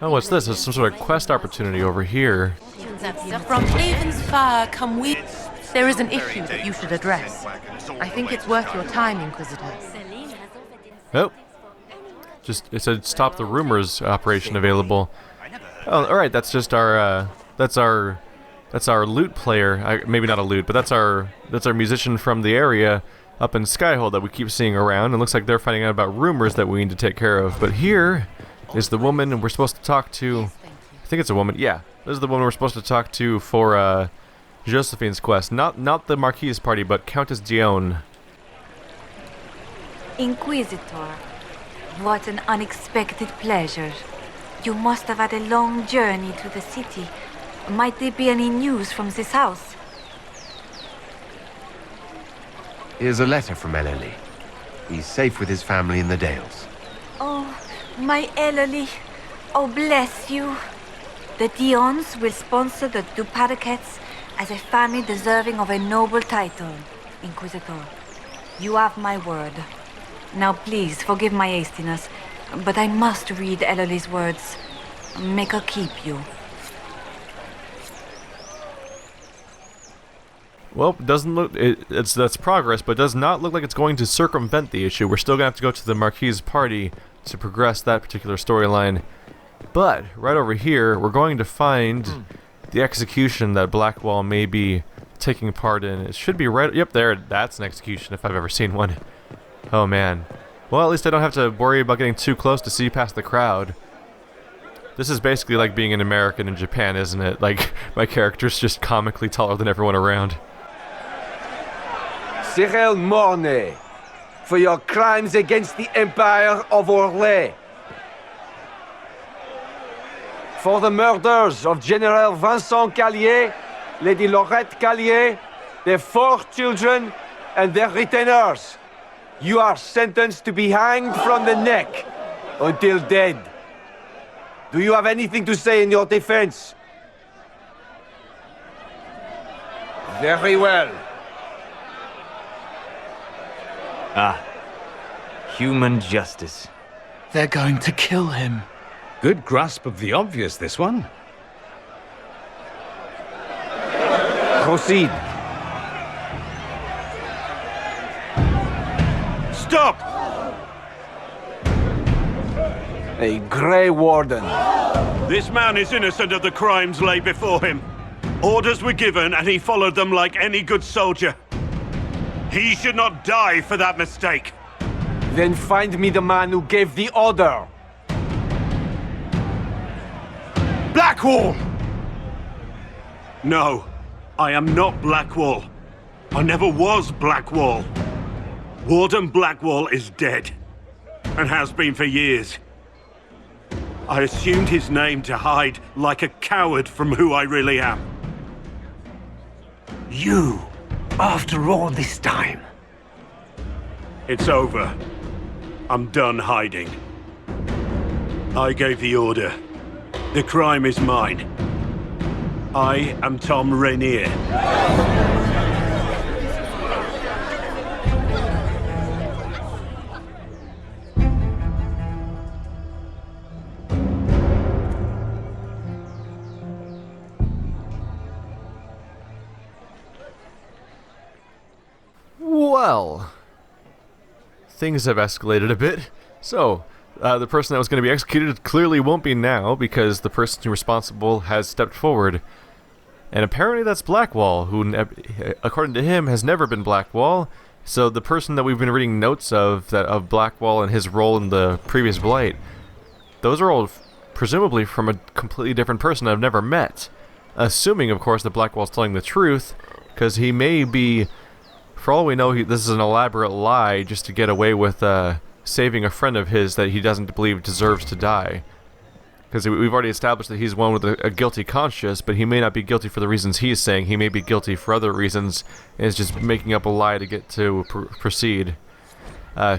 Oh, what's this? There's some sort of quest opportunity over here. From Haven's Fire come we... There is an issue that you should address. I think it's worth your time, Inquisitor. Oh. It said stop the rumors operation available. Oh, alright, that's just our, that's our lute player. Maybe not a lute, but that's our musician from the area up in Skyhold that we keep seeing around. It looks like they're finding out about rumors that we need to take care of. But here is the woman we're supposed to talk to. I think it's a woman. Yeah, this is the woman we're supposed to talk to for Josephine's quest. Not the Marquise party, but Countess Dione. Inquisitor, what an unexpected pleasure. You must have had a long journey to the city. Might there be any news from this house? Here's a letter from Ellerly. He's safe with his family in the Dales. Oh, my Ellerly. Oh, bless you. The Dionnes will sponsor the Duparakets as a family deserving of a noble title, Inquisitor. You have my word. Now please, forgive my hastiness, but I must read Ellerly's words. Make her keep you. Well, doesn't look that's progress, but does not look like it's going to circumvent the issue. We're still gonna have to go to the Marquise party to progress that particular storyline. But right over here, we're going to find the execution that Blackwall may be taking part in. It should be right. Yep, there. That's an execution if I've ever seen one. Oh man. Well, at least I don't have to worry about getting too close to see past the crowd. This is basically like being an American in Japan, isn't it? Like, my character's just comically taller than everyone around. Cyril Mornay, for your crimes against the Empire of Orlais. For the murders of General Vincent Callier, Lady Laurette Callier, their 4 children, and their retainers. You are sentenced to be hanged from the neck until dead. Do you have anything to say in your defense? Very well. Human justice. They're going to kill him. Good grasp of the obvious, this one. Proceed. Stop! A Grey Warden. This man is innocent of the crimes laid before him. Orders were given and he followed them like any good soldier. He should not die for that mistake. Then find me the man who gave the order. Blackwall! No, I am not Blackwall. I never was Blackwall. Warden Blackwall is dead, and has been for years. I assumed his name to hide like a coward from who I really am. You, after all this time. It's over. I'm done hiding. I gave the order. The crime is mine. I am Tom Rainier. Well, things have escalated a bit. So, the person that was going to be executed clearly won't be now because the person responsible has stepped forward. And apparently that's Blackwall, who, according to him, has never been Blackwall. So the person that we've been reading notes of, of Blackwall and his role in the previous Blight, those are all presumably from a completely different person I've never met. Assuming, of course, that Blackwall's telling the truth, because he may be, for all we know, this is an elaborate lie just to get away with saving a friend of his that he doesn't believe deserves to die. Because we've already established that he's one with a guilty conscience, but he may not be guilty for the reasons he's saying. He may be guilty for other reasons, and is just making up a lie to get to proceed.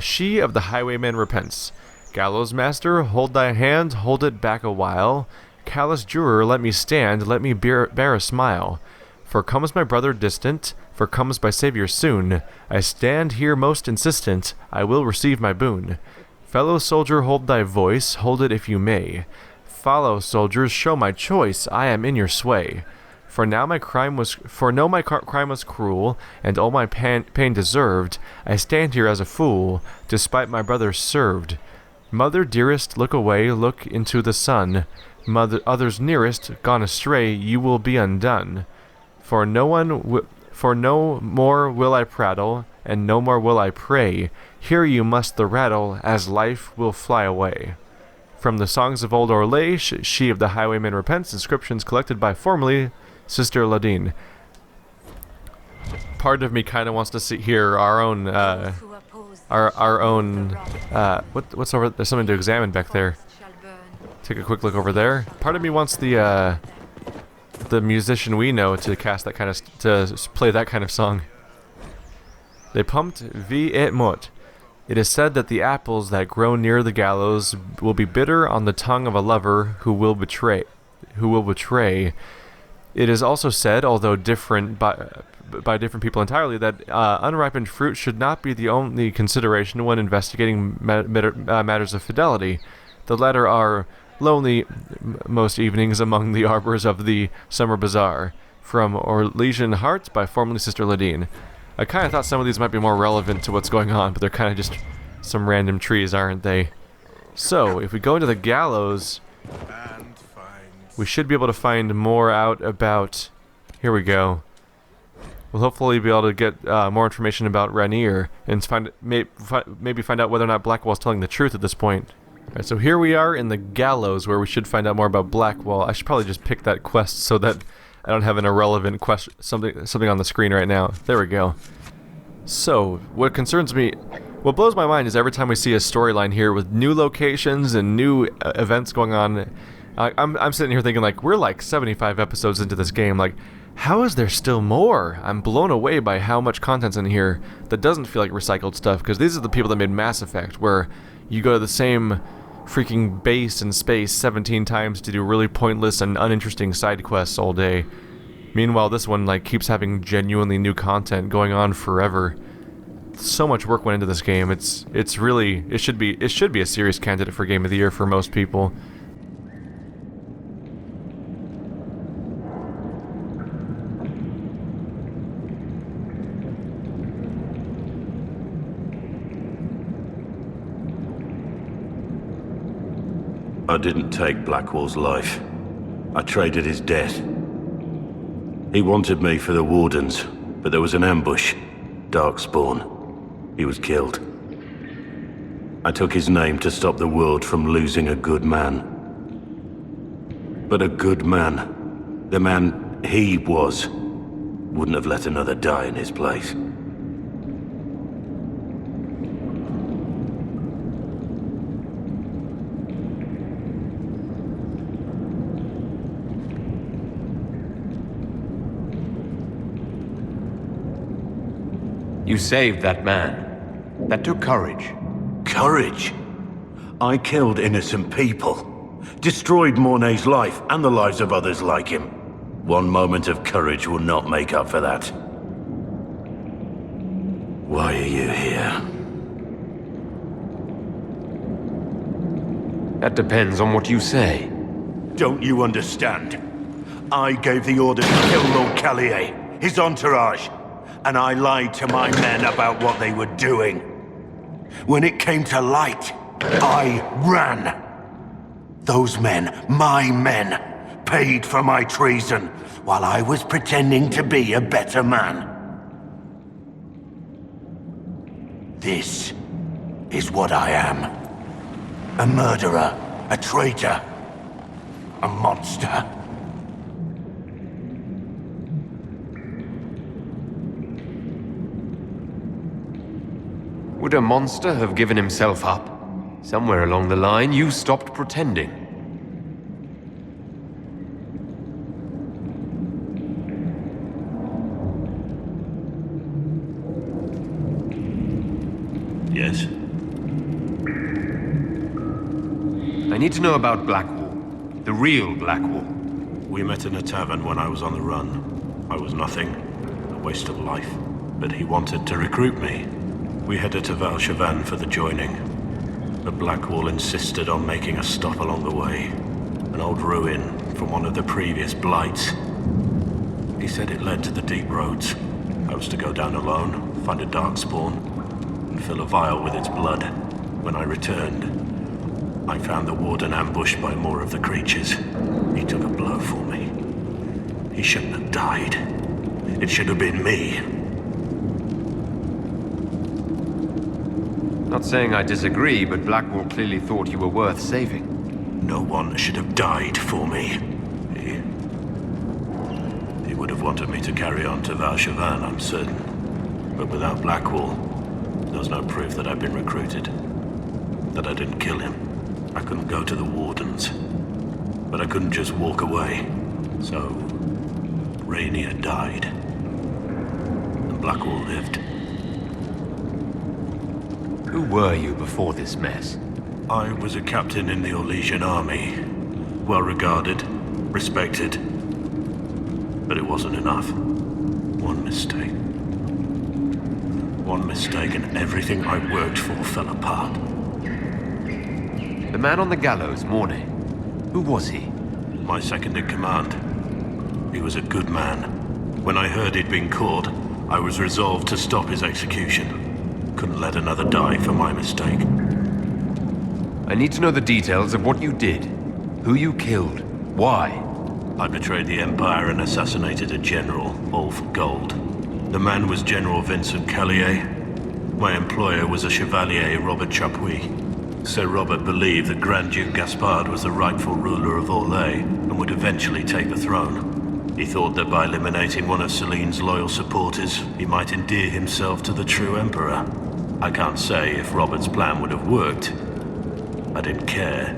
She of the highwayman repents. Gallows master, hold thy hand, hold it back a while. Callous juror, let me stand, let me bear a smile. For comes my brother distant, for comes my Saviour soon. I stand here most insistent, I will receive my boon. Fellow soldier, hold thy voice, hold it if you may. Follow, soldiers, show my choice. I am in your sway. For no my crime was cruel, and all my pain deserved. I stand here as a fool, despite my brothers served. Mother dearest, look away, look into the sun. Mother, others nearest, gone astray, you will be undone. For no more will I prattle, and no more will I pray. Hear you must the rattle, as life will fly away. From the songs of old Orlais, she of the highwayman repents, inscriptions collected by formerly Sister Ladine. Part of me kind of wants to hear our own, our own, what's over, there's something to examine back there. Take a quick look over there. Part of me wants the musician we know to cast that kind of, to play that kind of song. They pumped vi et mot. It is said that the apples that grow near the gallows will be bitter on the tongue of a lover who will betray. It is also said, although different by different people entirely, that unripened fruit should not be the only consideration when investigating matters of fidelity. The latter are lonely most evenings among the arbors of the summer bazaar. From Orlesian Heart by formerly Sister Ladine. I kind of thought some of these might be more relevant to what's going on, but they're kind of just some random trees, aren't they? So, if we go into the gallows, we should be able to find more out about... Here we go. We'll hopefully be able to get more information about Rainier, and maybe find out whether or not Blackwall's telling the truth at this point. Alright, so here we are in the gallows, where we should find out more about Blackwall. I should probably just pick that quest so that I don't have an irrelevant question, something on the screen right now. There we go. So, what concerns me, what blows my mind is every time we see a storyline here with new locations and new events going on, I'm sitting here thinking, like, we're like 75 episodes into this game, like, how is there still more? I'm blown away by how much content's in here that doesn't feel like recycled stuff, because these are the people that made Mass Effect, where you go to the same freaking base in space 17 times to do really pointless and uninteresting side quests all day. Meanwhile, this one like keeps having genuinely new content going on forever. So much work went into this game. It's really, it should be a serious candidate for Game of the Year for most people. I didn't take Blackwall's life. I traded his death. He wanted me for the Wardens, but there was an ambush. Darkspawn. He was killed. I took his name to stop the world from losing a good man. But a good man, the man he was, wouldn't have let another die in his place. You saved that man. That took courage. Courage? I killed innocent people. Destroyed Mornay's life and the lives of others like him. One moment of courage will not make up for that. Why are you here? That depends on what you say. Don't you understand? I gave the order to kill Lord Callier, his entourage, and I lied to my men about what they were doing. When it came to light, I ran. Those men, my men, paid for my treason, while I was pretending to be a better man. This is what I am. A murderer, a traitor, a monster. Would a monster have given himself up? Somewhere along the line, you stopped pretending. Yes? I need to know about Blackwall. The real Blackwall. We met in a tavern when I was on the run. I was nothing, a waste of life. But he wanted to recruit me. We headed to Valshavan for the joining. But Blackwall insisted on making a stop along the way. old ruin from one of the previous blights. He said it led to the deep roads. I was to go down alone, find a dark spawn, and fill a vial with its blood. When I returned, I found the warden ambushed by more of the creatures. He took a blow for me. He shouldn't have died. It should have been me. Not saying I disagree, but Blackwall clearly thought you were worth saving. No one should have died for me. He would have wanted me to carry on to Valshavan, I'm certain. But without Blackwall, there's no proof that I've been recruited. That I didn't kill him. I couldn't go to the Wardens. But I couldn't just walk away. So, Rainier died. And Blackwall lived. Who were you before this mess? I was a captain in the Orlesian army. Well regarded, respected. But it wasn't enough. One mistake. One mistake and everything I worked for fell apart. The man on the gallows, Mornay. Who was he? My second in command. He was a good man. When I heard he'd been caught, I was resolved to stop his execution. Couldn't let another die for my mistake. I need to know the details of what you did. Who you killed. Why? I betrayed the Empire and assassinated a general, all for gold. The man was General Vincent Callier. My employer was a Chevalier, Robert Chapuis. Sir Robert believed that Grand Duke Gaspard was the rightful ruler of Orlais and would eventually take the throne. He thought that by eliminating one of Celine's loyal supporters, he might endear himself to the true Emperor. I can't say if Robert's plan would have worked. I didn't care.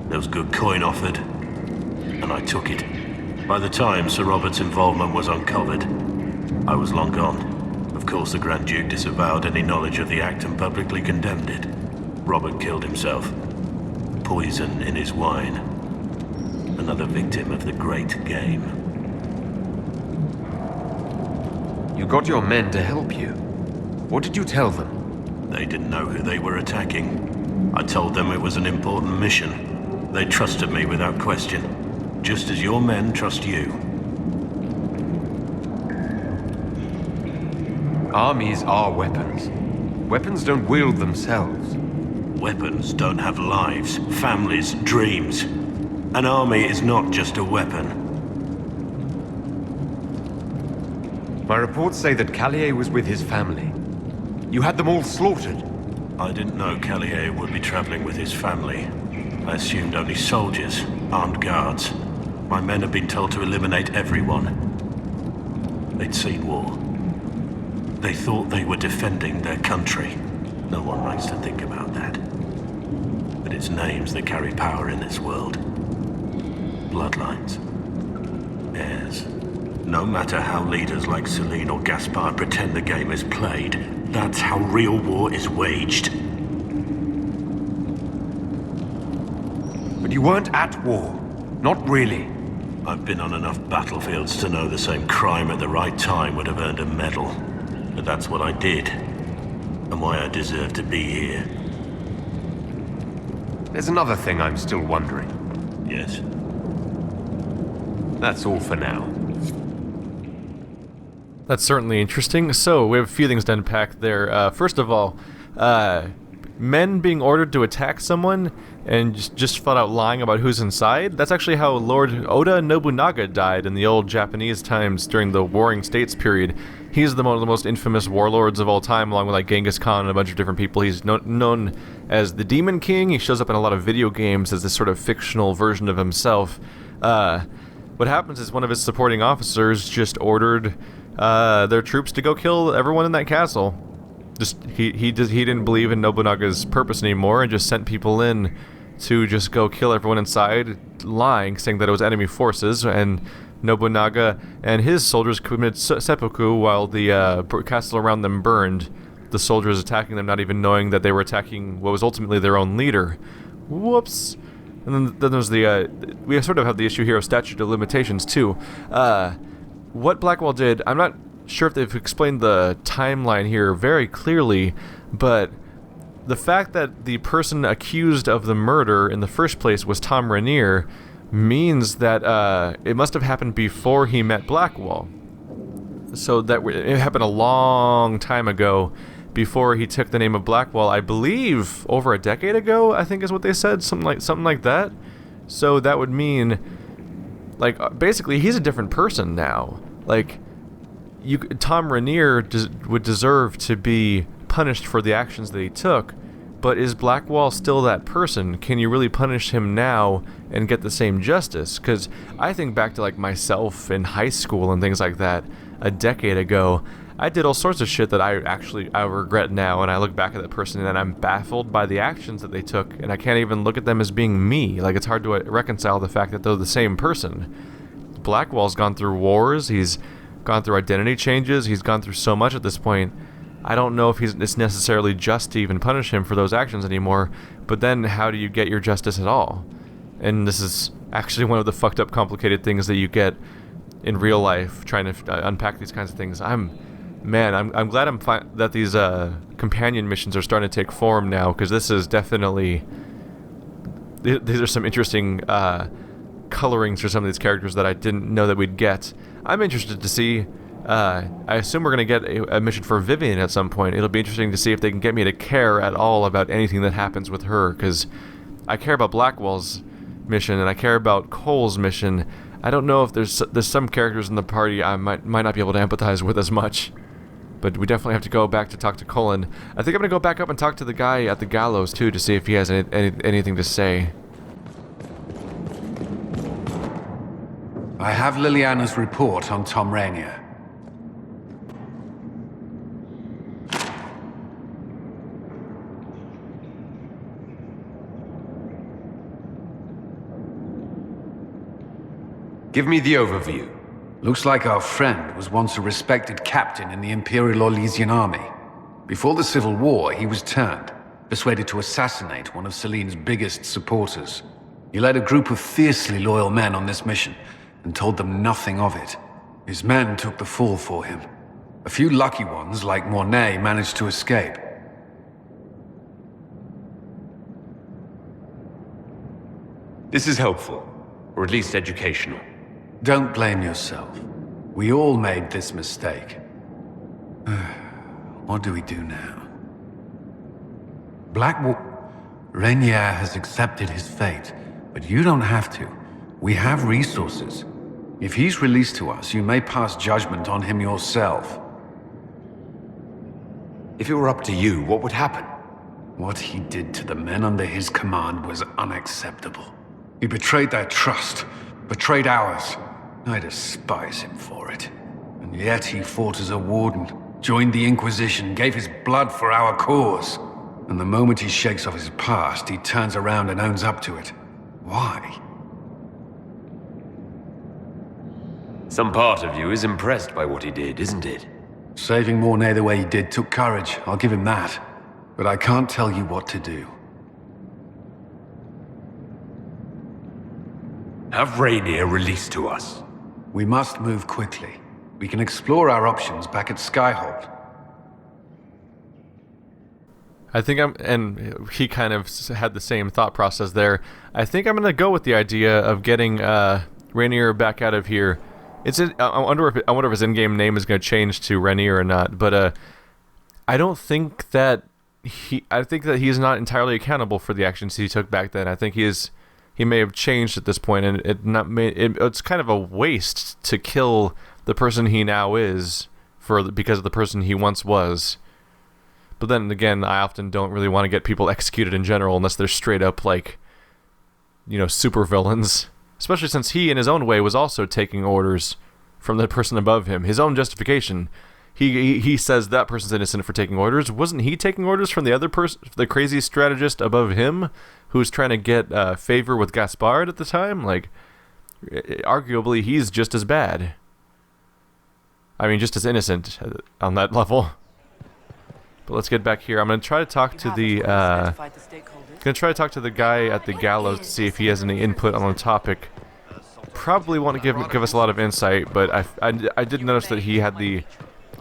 There was good coin offered, and I took it. By the time Sir Robert's involvement was uncovered, I was long gone. Of course, the Grand Duke disavowed any knowledge of the act and publicly condemned it. Robert killed himself. Poison in his wine. Another victim of the great game. You got your men to help you. What did you tell them? They didn't know who they were attacking. I told them it was an important mission. They trusted me without question. Just as your men trust you. Armies are weapons. Weapons don't wield themselves. Weapons don't have lives, families, dreams. An army is not just a weapon. My reports say that Callier was with his family. You had them all slaughtered. I didn't know Callier would be traveling with his family. I assumed only soldiers, armed guards. My men had been told to eliminate everyone. They'd seen war. They thought they were defending their country. No one likes to think about that. But it's names that carry power in this world. Bloodlines. Heirs. No matter how leaders like Celine or Gaspard pretend the game is played, that's how real war is waged. But you weren't at war. Not really. I've been on enough battlefields to know the same crime at the right time would have earned a medal. But that's what I did. And why I deserve to be here. There's another thing I'm still wondering. Yes? That's all for now. That's certainly interesting. So, we have a few things to unpack there. First of all, men being ordered to attack someone and just flat out lying about who's inside. That's actually how Lord Oda Nobunaga died in the old Japanese times during the Warring States period. He's one of the most infamous warlords of all time, along with like Genghis Khan and a bunch of different people. He's known as the Demon King. He shows up in a lot of video games as this sort of fictional version of himself. What happens is one of his supporting officers just ordered their troops to go kill everyone in that castle. He didn't believe in Nobunaga's purpose anymore and just sent people in to just go kill everyone inside, lying, saying that it was enemy forces, and Nobunaga and his soldiers committed seppuku while the castle around them burned. The soldiers attacking them not even knowing that they were attacking what was ultimately their own leader. Whoops. And then there's we sort of have the issue here of statute of limitations too. What Blackwall did, I'm not sure if they've explained the timeline here very clearly, but the fact that the person accused of the murder in the first place was Tom Rainier means that it must have happened before he met Blackwall. So that it happened a long time ago, before he took the name of Blackwall. I believe over a decade ago, I think is what they said, something like that. So that would mean, like, basically he's a different person now. Like, Tom Rainier would deserve to be punished for the actions that he took, but is Blackwall still that person? Can you really punish him now and get the same justice? Because I think back to, like, myself in high school and things like that a decade ago. I did all sorts of shit that I regret now, and I look back at that person and I'm baffled by the actions that they took, and I can't even look at them as being me. Like, it's hard to reconcile the fact that they're the same person. Blackwall's gone through wars, he's gone through identity changes, he's gone through so much at this point. I don't know if it's necessarily just to even punish him for those actions anymore, but then how do you get your justice at all? And this is actually one of the fucked up complicated things that you get in real life, trying to unpack these kinds of things. I'm glad that these companion missions are starting to take form now, because this is definitely... These are some interesting colorings for some of these characters that I didn't know that we'd get. I'm interested to see... I assume we're going to get a mission for Vivian at some point. It'll be interesting to see if they can get me to care at all about anything that happens with her, because I care about Blackwall's mission, and I care about Cole's mission. I don't know if there's some characters in the party I might not be able to empathize with as much. But we definitely have to go back to talk to Colin. I think I'm going to go back up and talk to the guy at the gallows, too, to see if he has anything to say. I have Liliana's report on Tom Rainier. Give me the overview. Looks like our friend was once a respected captain in the Imperial Orlesian army. Before the Civil War, he was turned, persuaded to assassinate one of Celine's biggest supporters. He led a group of fiercely loyal men on this mission, and told them nothing of it. His men took the fall for him. A few lucky ones, like Mornay, managed to escape. This is helpful, or at least educational. Don't blame yourself. We all made this mistake. What do we do now? Rainier has accepted his fate, but you don't have to. We have resources. If he's released to us, you may pass judgment on him yourself. If it were up to you, what would happen? What he did to the men under his command was unacceptable. He betrayed their trust, betrayed ours. I despise him for it. And yet he fought as a warden, joined the Inquisition, gave his blood for our cause. And the moment he shakes off his past, he turns around and owns up to it. Why? Some part of you is impressed by what he did, isn't it? Saving Mornay the way he did took courage, I'll give him that. But I can't tell you what to do. Have Rainier released to us. We must move quickly. We can explore our options back at Skyhold. I think and he kind of had the same thought process there. I think I'm going to go with the idea of getting Rainier back out of here. I wonder if his in-game name is going to change to Rainier or not, but I don't think that I think that he's not entirely accountable for the actions he took back then. I think he may have changed at this point, and it's kind of a waste to kill the person he now is because of the person he once was. But then again, I often don't really want to get people executed in general unless they're straight up, like, super villains. Especially since he, in his own way, was also taking orders from the person above him. His own justification. He says that person's innocent for taking orders. Wasn't he taking orders from the other person, the crazy strategist above him, who was trying to get favor with Gaspard at the time? Like, arguably, he's just as bad. I mean, just as innocent on that level. But let's get back here. I'm gonna try to talk to the guy at the gallows to see if he has any input on the topic. Probably want to give us a lot of insight, but I did notice that he had the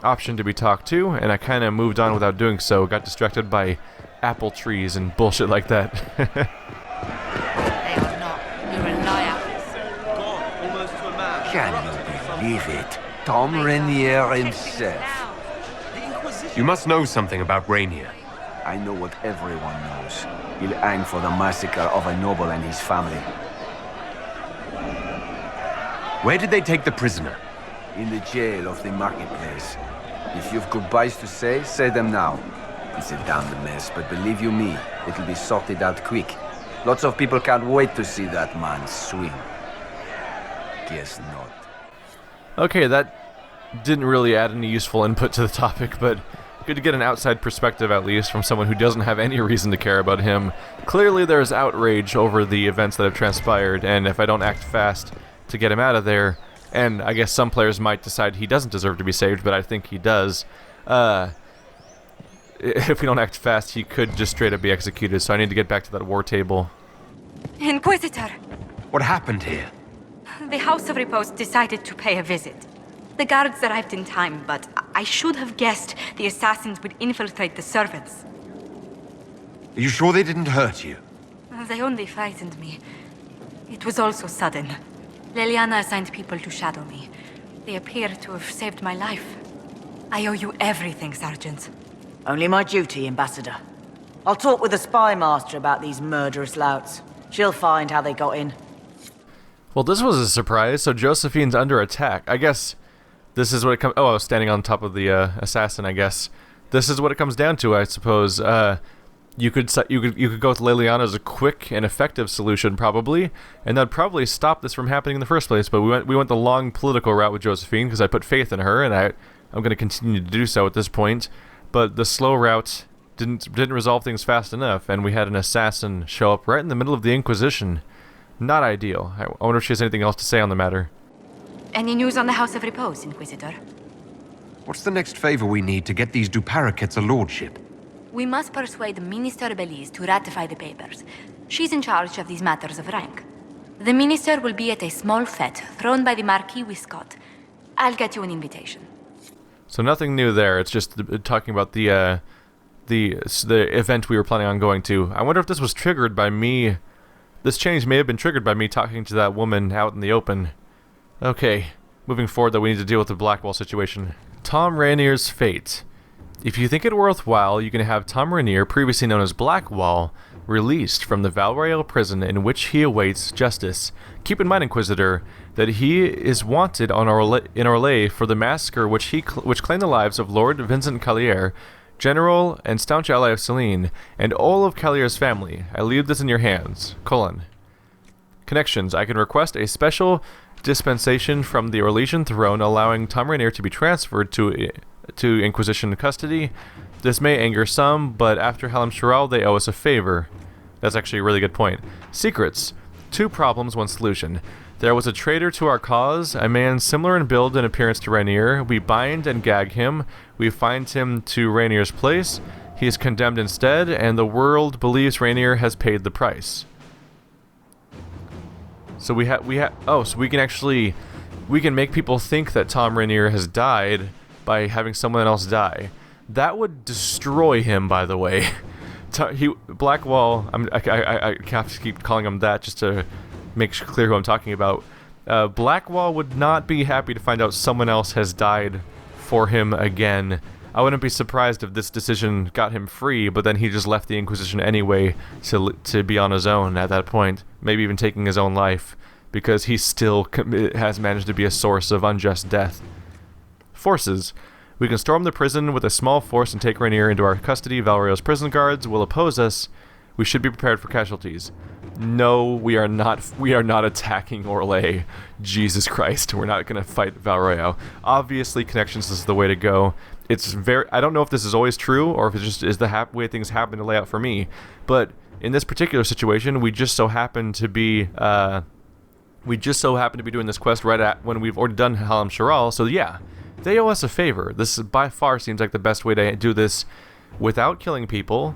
option to be talked to, and I kind of moved on without doing so. Got distracted by apple trees and bullshit like that. They are not. You're a liar. Can you believe it? Tom Rainier himself. You must know something about Rainier. I know what everyone knows. He'll hang for the massacre of a noble and his family. Where did they take the prisoner? In the jail of the marketplace. If you've goodbyes to say them now. It's a damned mess, but believe you me, it'll be sorted out quick. Lots of people can't wait to see that man swing. Guess not. Okay, that didn't really add any useful input to the topic, but good to get an outside perspective at least from someone who doesn't have any reason to care about him. Clearly there's outrage over the events that have transpired, and if I don't act fast to get him out of there, and I guess some players might decide he doesn't deserve to be saved, but I think he does. If we don't act fast, he could just straight up be executed, so I need to get back to that war table. Inquisitor, What happened here? the House of Repose decided to pay a visit. The guards arrived in time, but I should have guessed the assassins would infiltrate the servants. Are you sure they didn't hurt you? They only frightened me. It was all so sudden. Leliana assigned people to shadow me. They appear to have saved my life. I owe you everything, Sergeant. Only my duty, Ambassador. I'll talk with the spy master about these murderous louts. She'll find how they got in. Well, this was a surprise, so Josephine's under attack. I guess this is what it comes... Oh, I was standing on top of the assassin, I guess. This is what it comes down to, I suppose. You could go with Leliana as a quick and effective solution, probably, and that'd probably stop this from happening in the first place, but we went the long political route with Josephine, because I put faith in her, and I'm going to continue to do so at this point. But the slow route didn't resolve things fast enough, and we had an assassin show up right in the middle of the Inquisition. Not ideal. I wonder if she has anything else to say on the matter. Any news on the House of Repose, Inquisitor? What's the next favor we need to get these Duparaquets a lordship? We must persuade Minister Belize to ratify the papers. She's in charge of these matters of rank. The minister will be at a small fete thrown by the Marquis Wiscott. I'll get you an invitation. So nothing new there. It's just talking about the event we were planning on going to. I wonder if this was triggered by me. This change may have been triggered by me talking to that woman out in the open. Okay, moving forward, though, we need to deal with the Blackwall situation. Tom Rainier's fate. If you think it worthwhile, you can have Tom Rainier, previously known as Blackwall, released from the Valroyal prison in which he awaits justice. Keep in mind, Inquisitor, that he is wanted in Orlais for the massacre which claimed the lives of Lord Vincent Callier, general and staunch ally of Celine, and all of Callier's family. I leave this in your hands. : Connections. I can request a special dispensation from the Orlesian throne allowing Tom Rainier to be transferred to Inquisition custody. This may anger some, but after Halam Shiral, they owe us a favor. That's actually a really good point. Secrets. 2 problems, 1 solution. There was a traitor to our cause, a man similar in build and appearance to Rainier. We bind and gag him. We find him to Rainier's place. He is condemned instead, and the world believes Rainier has paid the price. So so we can make people think that Tom Rainier has died by having someone else die. That would destroy him, by the way. Blackwall, I have to keep calling him that just to make clear who I'm talking about. Blackwall would not be happy to find out someone else has died for him again. I wouldn't be surprised if this decision got him free, but then he just left the Inquisition anyway to be on his own at that point, maybe even taking his own life, because he still has managed to be a source of unjust death. Forces. We can storm the prison with a small force and take Rainier into our custody. Valrio's prison guards will oppose us. We should be prepared for casualties. No, we are not attacking Orlais. Jesus Christ, we're not going to fight Valrio. Obviously, connections is the way to go. I don't know if this is always true, or if it just is the way things happen to lay out for me, but in this particular situation, we just so happen to be doing this quest right at when we've already done Halam Shiral, so yeah. They owe us a favor. This by far seems like the best way to do this without killing people.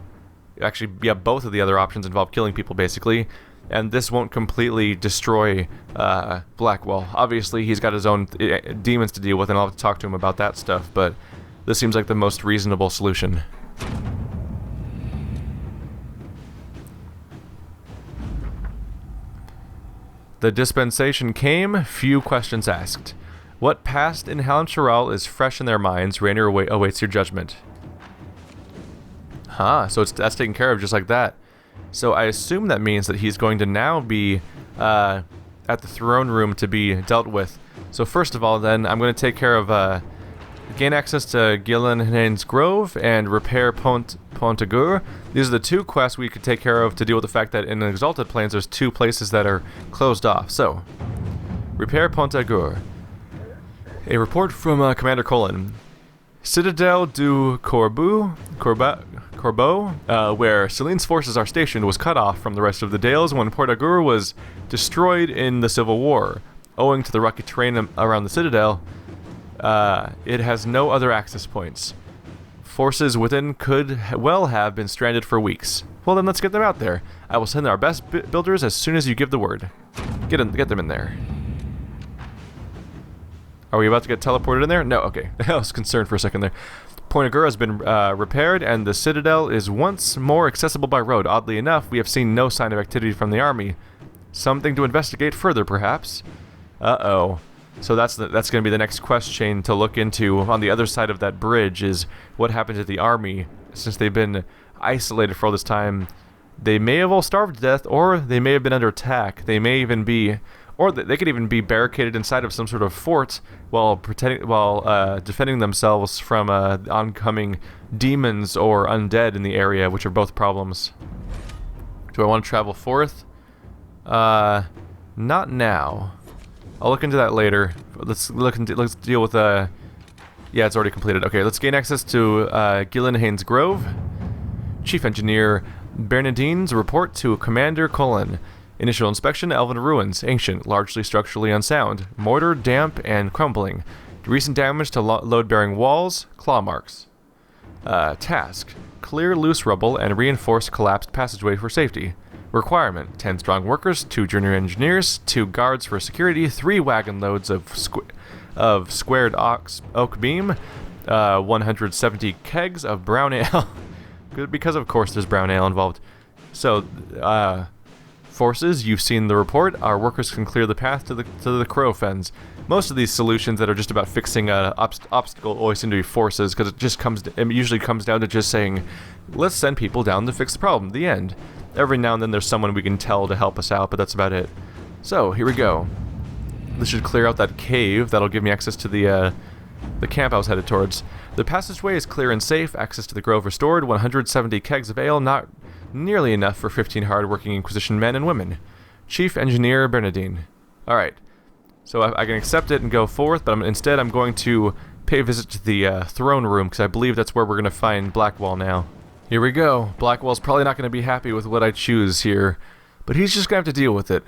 Actually, yeah, both of the other options involve killing people, basically. And this won't completely destroy Blackwall. Obviously, he's got his own demons to deal with, and I'll have to talk to him about that stuff, but this seems like the most reasonable solution. The dispensation came, few questions asked. What passed in Halam-Sharal is fresh in their minds. Rainier awaits your judgment. So that's taken care of just like that. So I assume that means that he's going to now be at the throne room to be dealt with. So first of all, then, I'm going to take care of gain access to Gillenhain's Grove and repair Pont-Agur. These are the two quests we could take care of to deal with the fact that in the Exalted Plains there's two places that are closed off. So, repair Pont-Agur. A report from Commander Colin. Citadel du Corbeau, where Celine's forces are stationed, was cut off from the rest of the Dales when Pont-Agur was destroyed in the Civil War. Owing to the rocky terrain around the Citadel, it has no other access points. Forces within could well have been stranded for weeks. Well then, let's get them out there. I will send our best builders as soon as you give the word. Get them in there. Are we about to get teleported in there? No, okay. I was concerned for a second there. Pont-Agur has been repaired, and the Citadel is once more accessible by road. Oddly enough, we have seen no sign of activity from the army. Something to investigate further, perhaps. Uh-oh. So that's going to be the next quest chain to look into on the other side of that bridge, is what happened to the army since they've been isolated for all this time. They may have all starved to death, or they may have been under attack. They may even be, or they could even be barricaded inside of some sort of fort while defending themselves from oncoming demons or undead in the area, which are both problems. Do I want to travel forth? Not now. I'll look into that later. Let's deal with yeah, it's already completed. Okay, let's gain access to Gillenhain's Grove. Chief Engineer Bernadine's report to Commander Colin. Initial inspection: Elven ruins, ancient, largely structurally unsound, mortar damp and crumbling. Recent damage to load-bearing walls, claw marks. Task: clear loose rubble and reinforce collapsed passageway for safety. Requirement: 10 strong workers, 2 junior engineers, 2 guards for security, 3 wagon loads of squared oak beam, 170 kegs of brown ale. Because of course there's brown ale involved. So, forces, you've seen the report. Our workers can clear the path to the crow fens. Most of these solutions that are just about fixing obstacle always seem to be forces, because it usually comes down to just saying, let's send people down to fix the problem. The end. Every now and then there's someone we can tell to help us out, but that's about it. So, here we go. This should clear out that cave. That'll give me access to the camp I was headed towards. The passageway is clear and safe. Access to the grove restored. 170 kegs of ale, not nearly enough for 15 hard-working Inquisition men and women. Chief Engineer Bernadine. Alright. So I can accept it and go forth, but instead I'm going to pay a visit to the throne room, because I believe that's where we're going to find Blackwall now. Here we go. Blackwall's probably not going to be happy with what I choose here, but he's just going to have to deal with it.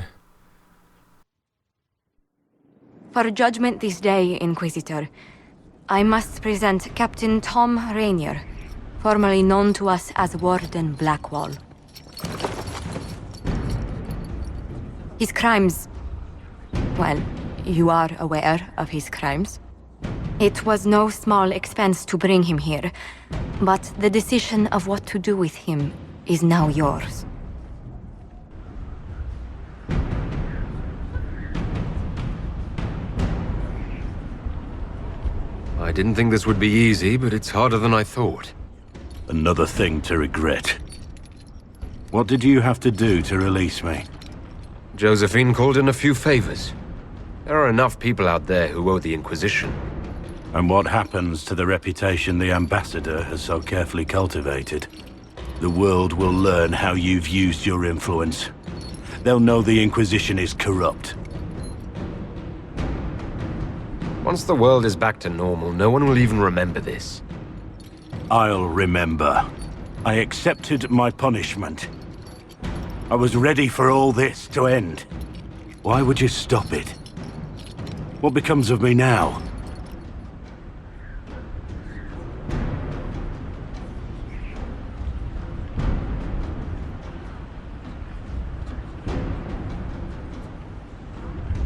For judgment this day, Inquisitor, I must present Captain Tom Rainier, formerly known to us as Warden Blackwall. His crimes... well, you are aware of his crimes. It was no small expense to bring him here, but the decision of what to do with him is now yours. I didn't think this would be easy, but it's harder than I thought. Another thing to regret. What did you have to do to release me? Josephine called in a few favors. There are enough people out there who owe the Inquisition. And what happens to the reputation the Ambassador has so carefully cultivated? The world will learn how you've used your influence. They'll know the Inquisition is corrupt. Once the world is back to normal, no one will even remember this. I'll remember. I accepted my punishment. I was ready for all this to end. Why would you stop it? What becomes of me now?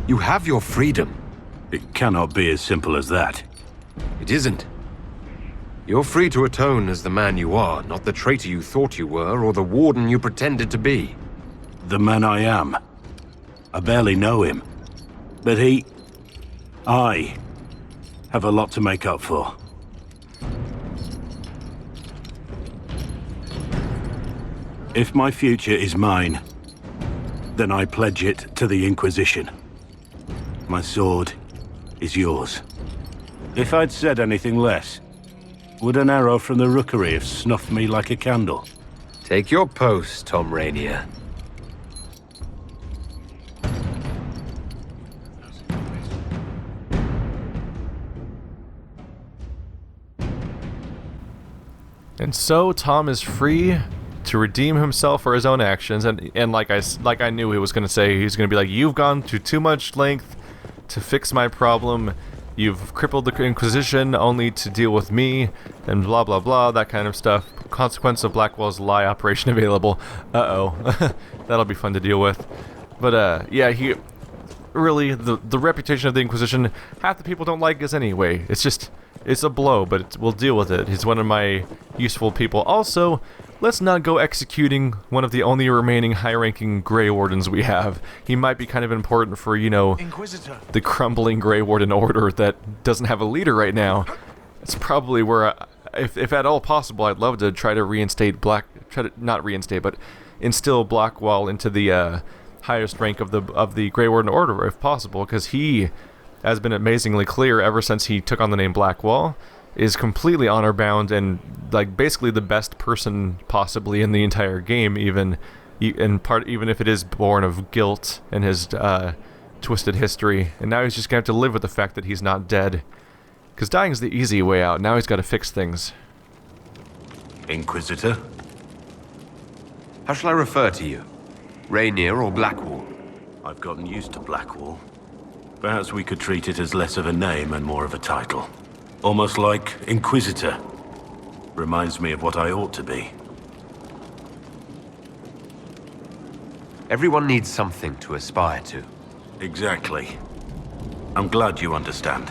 You have your freedom. It cannot be as simple as that. It isn't. You're free to atone as the man you are, not the traitor you thought you were, or the warden you pretended to be. The man I am. I barely know him. But I have a lot to make up for. If my future is mine, then I pledge it to the Inquisition. My sword is yours. If I'd said anything less, would an arrow from the rookery have snuffed me like a candle? Take your post, Tom Rainier. And so Tom is free to redeem himself for his own actions, and like I knew he was going to say, he's going to be like, you've gone to too much length to fix my problem, you've crippled the Inquisition only to deal with me, and blah blah blah, that kind of stuff. Consequence of Blackwell's lie operation available. Uh-oh. That'll be fun to deal with. But yeah, he really, the reputation of the Inquisition, half the people don't like us anyway. It's a blow, but we'll deal with it. He's one of my useful people. Also, let's not go executing one of the only remaining high-ranking Grey Wardens we have. He might be kind of important for, you know, Inquisitor. the crumbling Grey Warden order that doesn't have a leader right now. It's probably where, if at all possible, I'd love to try to instill Blackwall into the highest rank of the Grey Warden order, if possible, because he has been amazingly clear ever since he took on the name Blackwall, is completely honor-bound and, like, basically the best person possibly in the entire game, even if it is born of guilt and his twisted history. And now he's just going to have to live with the fact that he's not dead. Because dying is the easy way out. Now he's got to fix things. Inquisitor? How shall I refer to you? Rainier or Blackwall? I've gotten used to Blackwall. Perhaps we could treat it as less of a name and more of a title. Almost like Inquisitor. Reminds me of what I ought to be. Everyone needs something to aspire to. Exactly. I'm glad you understand.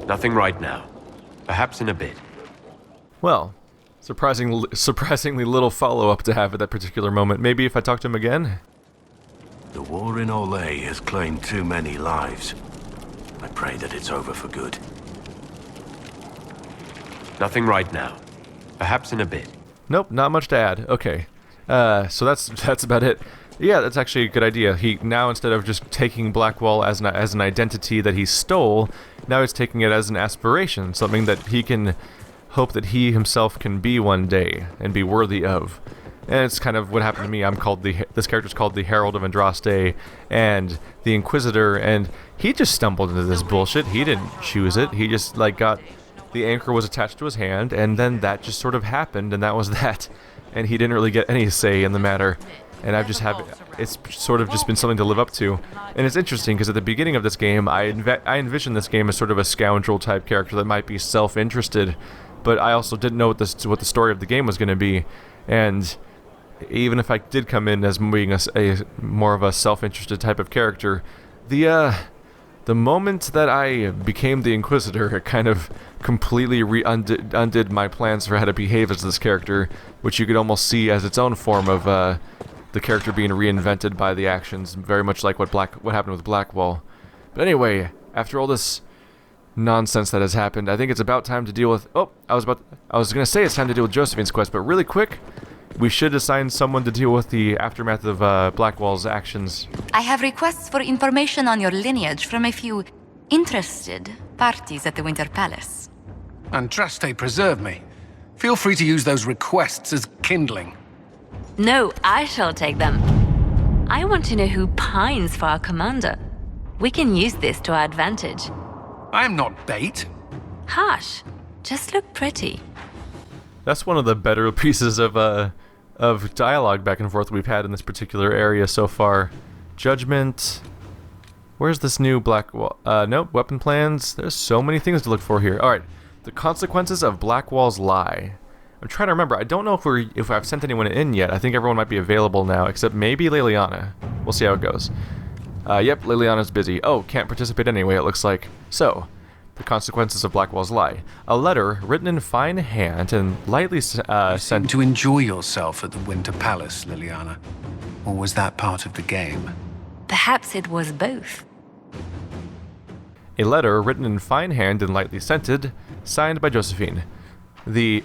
Nothing right now. Perhaps in a bit. Well, surprisingly little follow-up to have at that particular moment. Maybe if I talk to him again? The war in Orlais has claimed too many lives. I pray that it's over for good. Nothing right now. Perhaps in a bit. Nope, not much to add. Okay. So that's about it. Yeah, that's actually a good idea. He now, instead of just taking Blackwall as an identity that he stole, now he's taking it as an aspiration, something that he can hope that he himself can be one day and be worthy of. And it's kind of what happened to me. This character's called the Herald of Andraste and the Inquisitor, and he just stumbled into this bullshit. He didn't choose it. He just, like, got the anchor was attached to his hand, and then that just sort of happened, and that was that. And he didn't really get any say in the matter. And it's sort of just been something to live up to. And it's interesting because at the beginning of this game, I envisioned this game as sort of a scoundrel type character that might be self-interested, but I also didn't know what the story of the game was going to be. And even if I did come in as being a more of a self-interested type of character, the moment that I became the Inquisitor, it kind of completely undid my plans for how to behave as this character, which you could almost see as its own form of the character being reinvented by the actions, very much like what happened with Blackwall. But anyway, after all this nonsense that has happened, I think it's about time to deal with... Oh, I was gonna say it's time to deal with Josephine's quest, but really quick, we should assign someone to deal with the aftermath of Blackwall's actions. I have requests for information on your lineage from a few interested parties at the Winter Palace. Andraste, preserve me. Feel free to use those requests as kindling. No, I shall take them. I want to know who pines for our commander. We can use this to our advantage. I am not bait. Hush. Just look pretty. That's one of the better pieces of dialogue back and forth we've had in this particular area so far. Judgment. Where's this new Blackwall? Nope, weapon plans. There's so many things to look for here. Alright, the consequences of Blackwall's lie. I'm trying to remember. I don't know if I've sent anyone in yet. I think everyone might be available now, except maybe Liliana. We'll see how it goes. Yep, Liliana's busy. Oh, can't participate anyway, it looks like. So, the consequences of Blackwell's lie. A letter written in fine hand and lightly sent to enjoy yourself at the Winter Palace, Liliana. Or was that part of the game? Perhaps it was both. A letter written in fine hand and lightly scented, signed by Josephine. The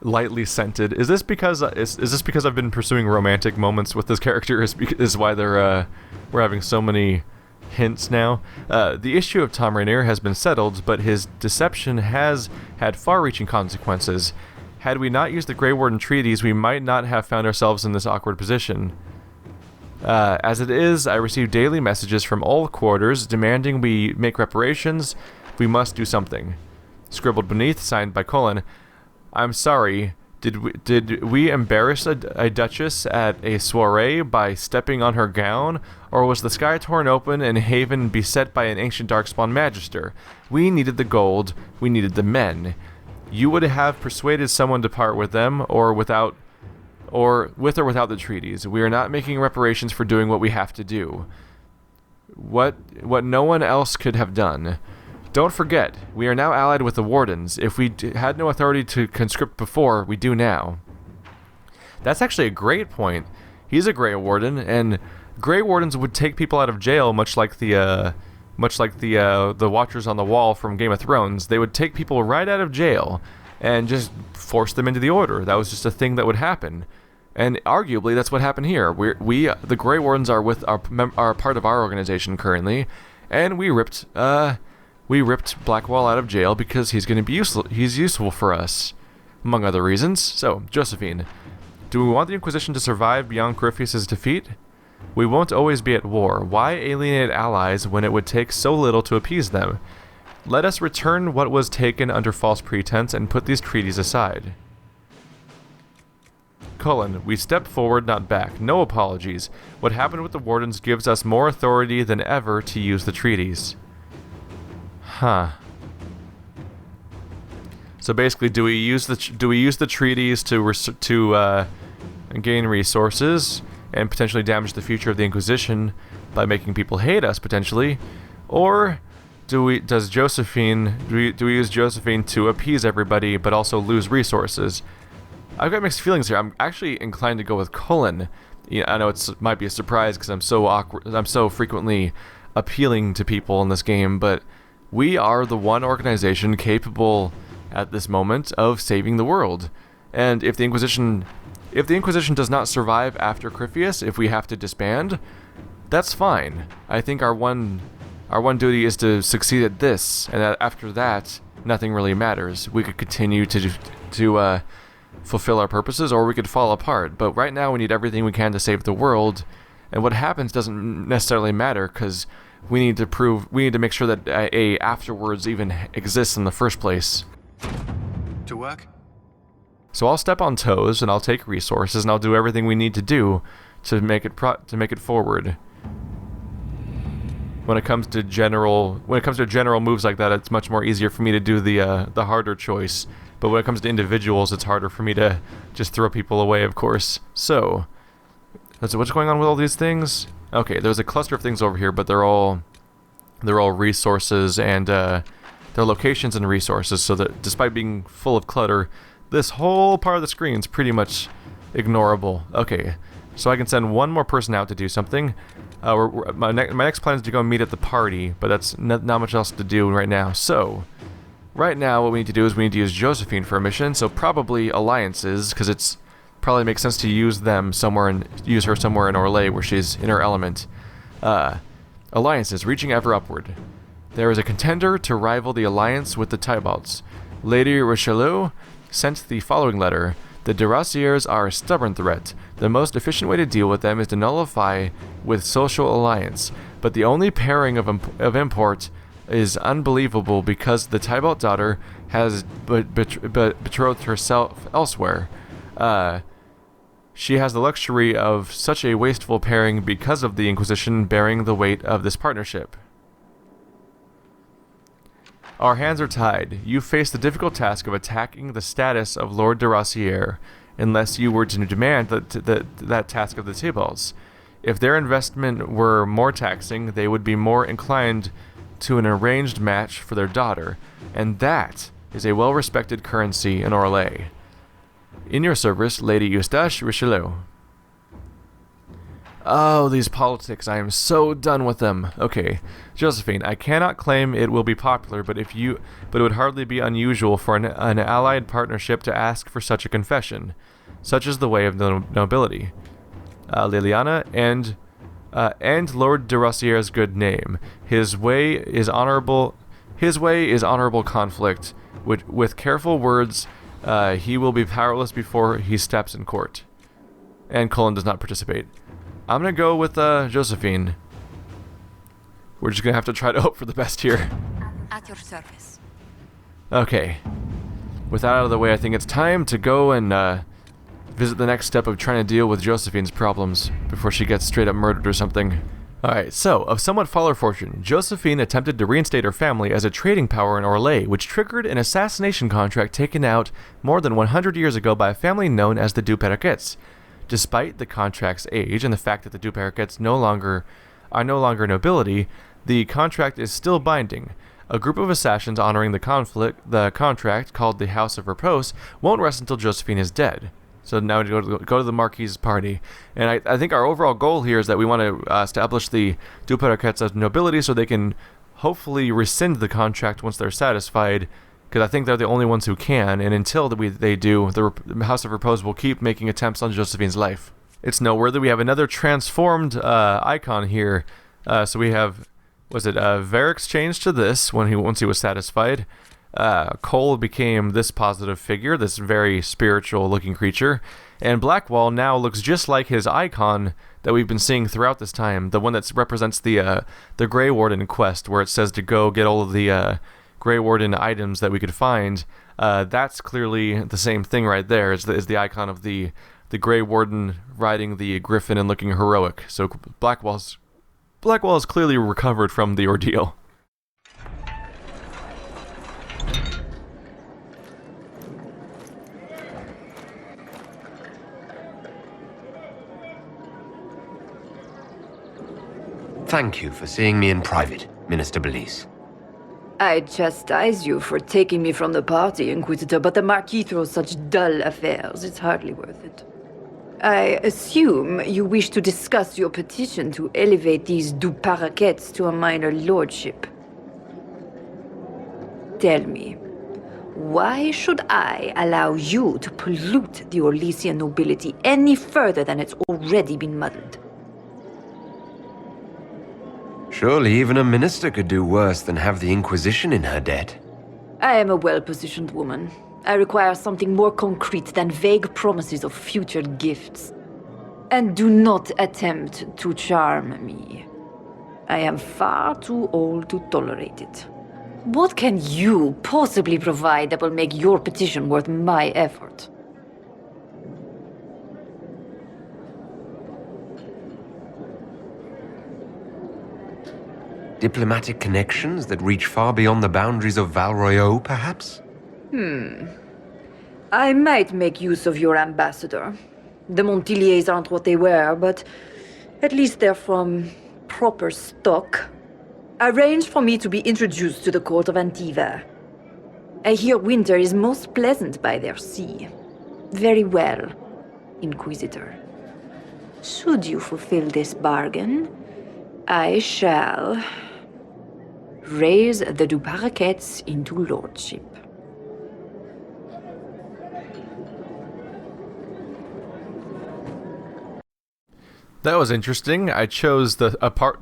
lightly scented. Is this because I've been pursuing romantic moments with this character? Is why we're having so many hints now? The issue of Tom Rainier has been settled, but his deception has had far-reaching consequences. Had we not used the Grey Warden treaties, we might not have found ourselves in this awkward position. As it is, I receive daily messages from all quarters demanding we make reparations. We must do something. Scribbled beneath, signed by Colin. I'm sorry. Did we embarrass a duchess at a soiree by stepping on her gown, or was the sky torn open and Haven beset by an ancient darkspawn magister? We needed the gold. We needed the men. You would have persuaded someone to part with them, or with or without the treaties. We are not making reparations for doing what we have to do. What no one else could have done. Don't forget, we are now allied with the Wardens. If we had no authority to conscript before, we do now. That's actually a great point. He's a Grey Warden, and Grey Wardens would take people out of jail, much like the Watchers on the Wall from Game of Thrones. They would take people right out of jail and just force them into the Order. That was just a thing that would happen. And arguably, that's what happened here. The Grey Wardens are part of our organization currently, and we ripped Blackwall out of jail because he's going to be useful. He's useful for us, among other reasons. So, Josephine, do we want the Inquisition to survive beyond Corypheus' defeat? We won't always be at war. Why alienate allies when it would take so little to appease them? Let us return what was taken under false pretense and put these treaties aside. Cullen, we step forward, not back. No apologies. What happened with the Wardens gives us more authority than ever to use the treaties. Huh. So basically, do we use the treaties to gain resources and potentially damage the future of the Inquisition by making people hate us potentially, or do we use Josephine to appease everybody but also lose resources? I've got mixed feelings here. I'm actually inclined to go with Cullen. Yeah, I know it might be a surprise because I'm so awkward. I'm so frequently appealing to people in this game, but we are the one organization capable at this moment of saving the world. And if the Inquisition does not survive after Corypheus, if we have to disband, that's fine. I think our one duty is to succeed at this, and after that, nothing really matters. We could continue to fulfill our purposes, or we could fall apart. But right now, we need everything we can to save the world, and what happens doesn't necessarily matter because we need to make sure that a afterwards even exists in the first place. To work? So I'll step on toes and I'll take resources and I'll do everything we need to do to make it forward. When it comes to general moves like that, it's much more easier for me to do the harder choice. But when it comes to individuals, it's harder for me to just throw people away, of course. So what's going on with all these things? Okay, there's a cluster of things over here, but they're all resources and they're locations and resources. So that despite being full of clutter, this whole part of the screen is pretty much ignorable. Okay, so I can send one more person out to do something. My next plan is to go meet at the party, but that's not much else to do right now. So right now, what we need to do is we need to use Josephine for a mission. So probably alliances, because it's probably makes sense to use them somewhere and use her somewhere in Orlais where she's in her element. Alliances, reaching ever upward. There is a contender to rival the alliance with the Tybalts. Lady Richelieu sent the following letter. The Deraciers are a stubborn threat. The most efficient way to deal with them is to nullify with social alliance. But the only pairing of import is unbelievable because the Tybalt daughter has betrothed herself elsewhere. She has the luxury of such a wasteful pairing because of the Inquisition bearing the weight of this partnership. Our hands are tied. You face the difficult task of attacking the status of Lord de Racier, unless you were to demand that task of the Tybalts. If their investment were more taxing, they would be more inclined to an arranged match for their daughter, and that is a well-respected currency in Orlais. In your service, Lady Eustache Richelieu. Oh, these politics, I am so done with them. Okay, Josephine, I cannot claim it will be popular, but it would hardly be unusual for an allied partnership to ask for such a confession. Such is the way of the nobility. Liliana and Lord de Rossier's good name. His way is honorable conflict. With careful words, he will be powerless before he steps in court. And Cullen does not participate. I'm gonna go with Josephine. We're just gonna have to try to hope for the best here. At your service. Okay. With that out of the way, I think it's time to go and visit the next step of trying to deal with Josephine's problems before she gets straight up murdered or something. Alright, so, of somewhat follower fortune, Josephine attempted to reinstate her family as a trading power in Orlais, which triggered an assassination contract taken out more than 100 years ago by a family known as the Duperrequets. Despite the contract's age and the fact that the Duperrequets are no longer nobility, the contract is still binding. A group of assassins honoring the contract, called the House of Repose, won't rest until Josephine is dead. So now we go to the Marquis's party. And I think our overall goal here is that we want to establish the Duperrequets as nobility so they can hopefully rescind the contract once they're satisfied, because I think they're the only ones who can, and until they do, the House of Repose will keep making attempts on Josephine's life. It's noteworthy we have another transformed icon here. So we have, Varrick's changed to this once he was satisfied. Cole became this positive figure, this very spiritual-looking creature, and Blackwall now looks just like his icon that we've been seeing throughout this time, the one that represents the Grey Warden quest, where it says to go get all of the Grey Warden items that we could find. That's clearly the same thing right there, is the icon of the Grey Warden riding the griffin and looking heroic. So Blackwall is clearly recovered from the ordeal. Thank you for seeing me in private, Minister Belize. I chastise you for taking me from the party, Inquisitor, but the Marquis throws such dull affairs, it's hardly worth it. I assume you wish to discuss your petition to elevate these Duperrequets to a minor lordship. Tell me, why should I allow you to pollute the Orlesian nobility any further than it's already been muddled? Surely even a minister could do worse than have the Inquisition in her debt. I am a well-positioned woman. I require something more concrete than vague promises of future gifts. And do not attempt to charm me. I am far too old to tolerate it. What can you possibly provide that will make your petition worth my effort? Diplomatic connections that reach far beyond the boundaries of Val Royeaux, perhaps? I might make use of your ambassador. The Montiliers aren't what they were, but at least they're from proper stock. Arrange for me to be introduced to the court of Antiva. I hear winter is most pleasant by their sea. Very well, Inquisitor. Should you fulfill this bargain, I shall raise the Duperrequets into lordship. That was interesting. I chose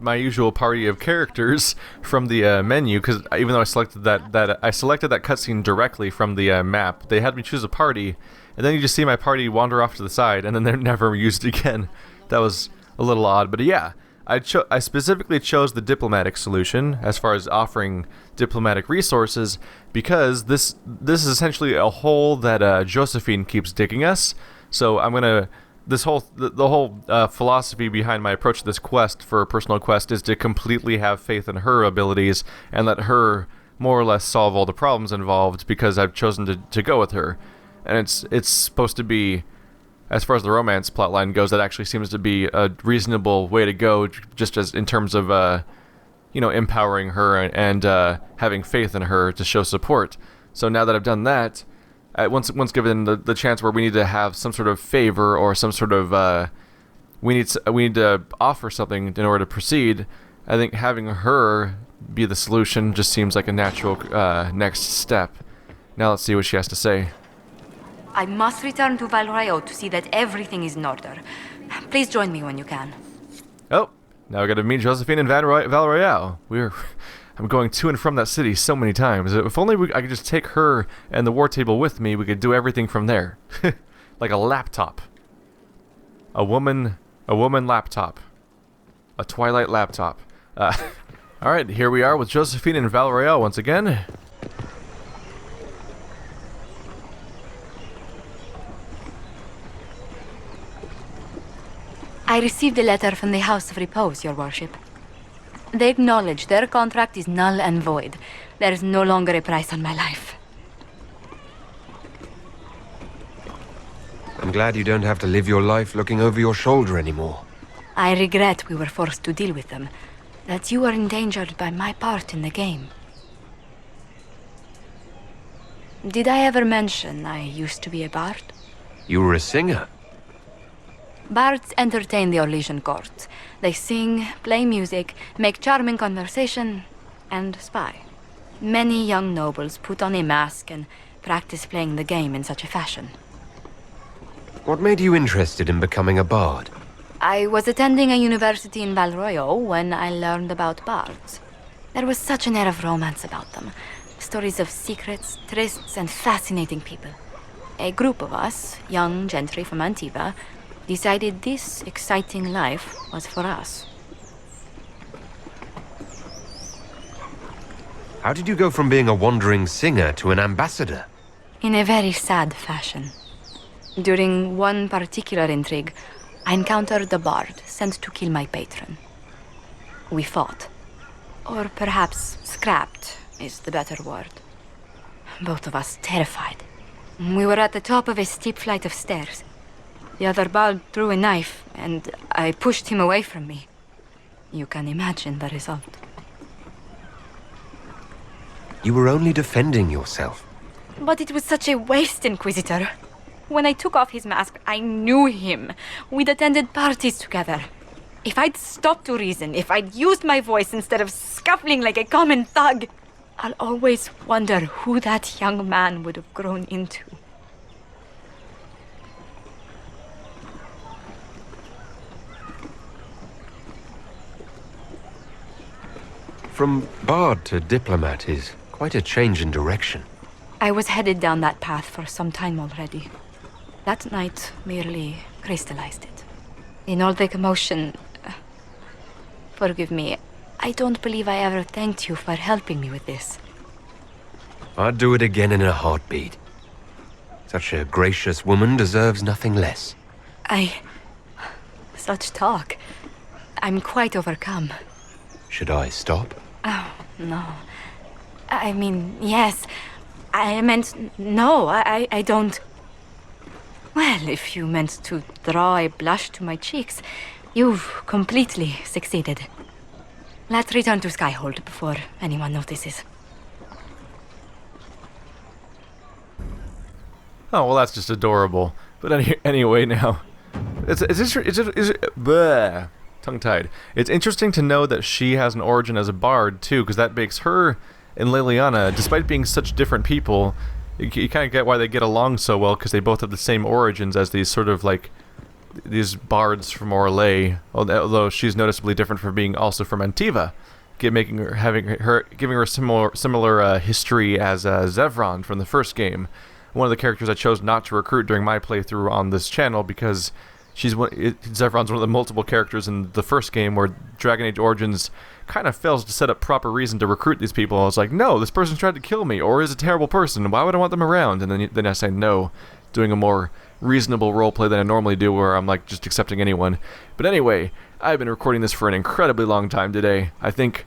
my usual party of characters from the menu, because even though I selected that cutscene directly from the map, they had me choose a party, and then you just see my party wander off to the side, and then they're never used again. That was a little odd, but yeah. I specifically chose the diplomatic solution as far as offering diplomatic resources, because this is essentially a hole that Josephine keeps digging us. So I'm gonna the whole philosophy behind my approach to this quest for a personal quest is to completely have faith in her abilities and let her more or less solve all the problems involved, because I've chosen to go with her, and it's supposed to be. As far as the romance plotline goes, that actually seems to be a reasonable way to go, just as in terms of empowering her and having faith in her to show support. So now that I've done that, once given the chance where we need to have some sort of favor or some sort of we need to offer something in order to proceed, I think having her be the solution just seems like a natural next step. Now let's see what she has to say. I must return to Val Royeaux to see that everything is in order. Please join me when you can. Oh, now I got to meet Josephine and Val Royeaux. I'm going to and from that city so many times. If only I could just take her and the war table with me, we could do everything from there. Like a laptop. A woman laptop. A Twilight laptop. Alright, here we are with Josephine and Val Royeaux once again. I received a letter from the House of Repose, Your Worship. They acknowledge their contract is null and void. There is no longer a price on my life. I'm glad you don't have to live your life looking over your shoulder anymore. I regret we were forced to deal with them, that you were endangered by my part in the game. Did I ever mention I used to be a bard? You were a singer? Bards entertain the Orlesian court. They sing, play music, make charming conversation, and spy. Many young nobles put on a mask and practice playing the game in such a fashion. What made you interested in becoming a bard? I was attending a university in Val Royeaux when I learned about bards. There was such an air of romance about them. Stories of secrets, trysts, and fascinating people. A group of us, young gentry from Antiva, decided this exciting life was for us. How did you go from being a wandering singer to an ambassador? In a very sad fashion. During one particular intrigue, I encountered a bard sent to kill my patron. We fought. Or perhaps scrapped is the better word. Both of us terrified. We were at the top of a steep flight of stairs. The other bard drew a knife, and I pushed him away from me. You can imagine the result. You were only defending yourself. But it was such a waste, Inquisitor. When I took off his mask, I knew him. We'd attended parties together. If I'd stopped to reason, if I'd used my voice instead of scuffling like a common thug, I'll always wonder who that young man would have grown into. From bard to diplomat is quite a change in direction. I was headed down that path for some time already. That night merely crystallized it. In all the commotion... forgive me, I don't believe I ever thanked you for helping me with this. I'd do it again in a heartbeat. Such a gracious woman deserves nothing less. Such talk. I'm quite overcome. Should I stop? Oh, no. I mean, yes. I meant, no, I don't... Well, if you meant to draw a blush to my cheeks, you've completely succeeded. Let's return to Skyhold before anyone notices. Oh, well, that's just adorable. But anyway, now... Bleh. Tongue-tied. It's interesting to know that she has an origin as a bard, too, because that makes her and Liliana, despite being such different people, you kind of get why they get along so well, because they both have the same origins as these sort of, like, these bards from Orlais, although she's noticeably different from being also from Antiva, giving her similar history as Zevran from the first game. One of the characters I chose not to recruit during my playthrough on this channel, because Zevran's one of the multiple characters in the first game where Dragon Age Origins kind of fails to set up proper reason to recruit these people. I was like, no, this person's tried to kill me, or is a terrible person. Why would I want them around? And then I say no, doing a more reasonable roleplay than I normally do, where I'm like just accepting anyone. But anyway, I've been recording this for an incredibly long time today. I think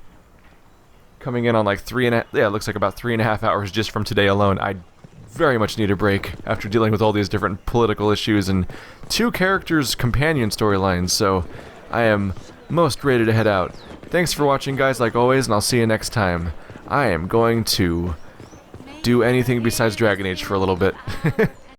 coming in on like it looks like about 3.5 hours just from today alone. I very much need a break after dealing with all these different political issues and 2 characters' companion storylines, so I am most ready to head out. Thanks for watching, guys, like always, and I'll see you next time. I am going to do anything besides Dragon Age for a little bit.